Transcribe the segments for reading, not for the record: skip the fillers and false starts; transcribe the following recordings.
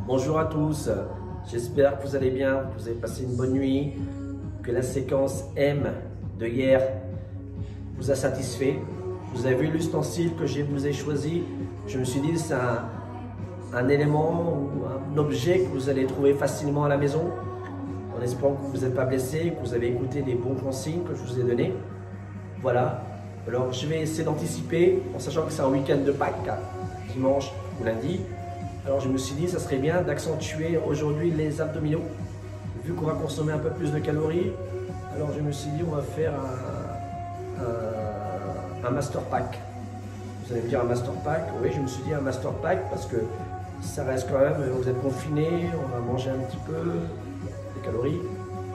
Bonjour à tous, j'espère que vous allez bien, que vous avez passé une bonne nuit, que la séquence M de hier vous a satisfait. Vous avez vu l'ustensile que je vous ai choisi, je me suis dit c'est un élément ou un objet que vous allez trouver facilement à la maison, en espérant que vous n'êtes pas blessé, que vous avez écouté les bons consignes que je vous ai donnés. Voilà, alors je vais essayer d'anticiper, en sachant que c'est un week-end de Pâques, dimanche ou lundi. Alors je me suis dit, ça serait bien d'accentuer aujourd'hui les abdominaux, vu qu'on va consommer un peu plus de calories. Alors je me suis dit, on va faire un master pack. Vous allez me dire un master pack? Oui, je me suis dit un master pack parce que ça reste quand même, vous êtes confinés, on va manger un petit peu des calories,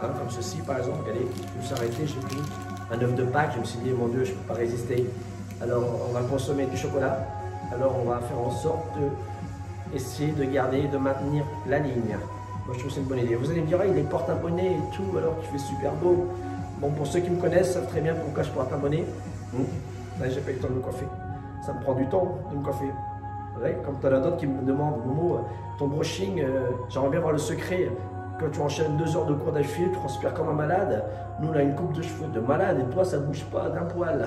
hein, comme ceci par exemple. Regardez, je me suis arrêté, j'ai pris un œuf de Pâques, je me suis dit, mon Dieu, je ne peux pas résister. Alors on va consommer du chocolat, alors on va faire en sorte de essayer de garder, de maintenir la ligne. Moi je trouve que c'est une bonne idée. Vous allez me dire, ah, il est porte un bonnet et tout, alors qu'il fait super beau. Bon, pour ceux qui me connaissent, savent très bien pourquoi je porte un bonnet. Là, j'ai pas eu le temps de me coiffer. Ça me prend du temps de me coiffer. Ouais, comme tu en as d'autres qui me demandent, Momo, ton brushing, j'aimerais bien voir le secret. Quand tu enchaînes 2 heures de cours d'affilée, tu transpires comme un malade. Nous, on a une coupe de cheveux de malade et toi, ça bouge pas d'un poil.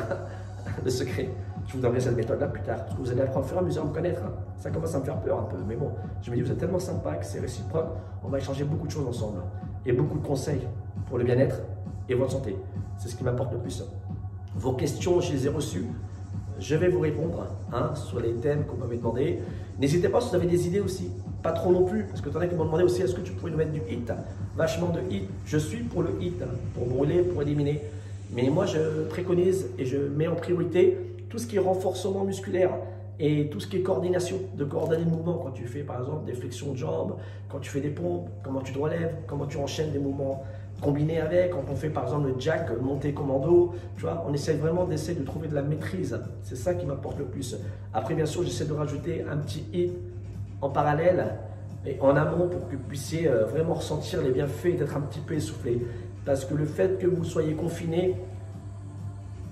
Le secret. Je vous donnerai cette méthode-là plus tard, parce que vous allez apprendre au fur et à mesure à me connaître. Hein. Ça commence à me faire peur un peu, mais bon, je me dis, vous êtes tellement sympa que c'est réciproque, on va échanger beaucoup de choses ensemble. Et beaucoup de conseils pour le bien-être et votre santé. C'est ce qui m'apporte le plus. Vos questions, je les ai reçues. Je vais vous répondre hein, sur les thèmes que vous m'avez demandé. N'hésitez pas si vous avez des idées aussi. Pas trop non plus, parce que tu en as qui m'ont demandé aussi, est-ce que tu pourrais nous mettre du HIIT? Vachement de HIIT. Je suis pour le HIIT, hein, pour brûler, pour éliminer. Mais moi, je préconise et je mets en priorité tout ce qui est renforcement musculaire et tout ce qui est coordination, de coordonner le mouvement. Quand tu fais par exemple des flexions de jambes, quand tu fais des pompes, comment tu te relèves, comment tu enchaînes des mouvements combinés avec, quand on fait par exemple le jack, montée commando, tu vois, on essaie vraiment d'essayer de trouver de la maîtrise. C'est ça qui m'apporte le plus. Après, bien sûr, j'essaie de rajouter un petit hit en parallèle et en amont pour que vous puissiez vraiment ressentir les bienfaits et d'être un petit peu essoufflé. Parce que le fait que vous soyez confiné,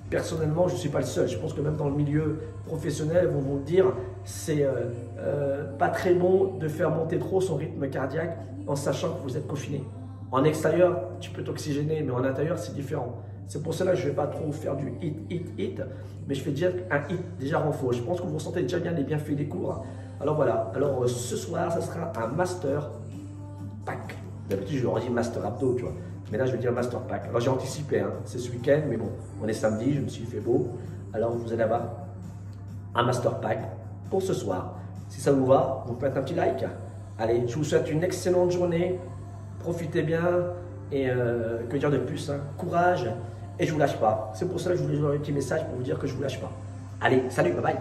personnellement, je ne suis pas le seul. Je pense que même dans le milieu professionnel, ils vont vous le dire, c'est pas très bon de faire monter trop son rythme cardiaque en sachant que vous êtes confiné. En extérieur, tu peux t'oxygéner, mais en intérieur, c'est différent. C'est pour cela que je ne vais pas trop faire du hit, mais je fais déjà un hit déjà renfort. Je pense que vous ressentez déjà bien les bienfaits des cours. Alors voilà, alors ce soir, ça sera un master pack. D'habitude, je leur dis master abdo, tu vois. Mais là, je vais dire master pack. Alors, j'ai anticipé, hein. C'est ce week-end, mais bon, on est samedi, je me suis fait beau. Alors, vous allez avoir un master pack pour ce soir. Si ça vous va, vous faites un petit like. Allez, je vous souhaite une excellente journée. Profitez bien. Et que dire de plus, hein. Courage. Et je ne vous lâche pas. C'est pour ça que je voulais vous envoyer un petit message pour vous dire que je ne vous lâche pas. Allez, salut, bye bye.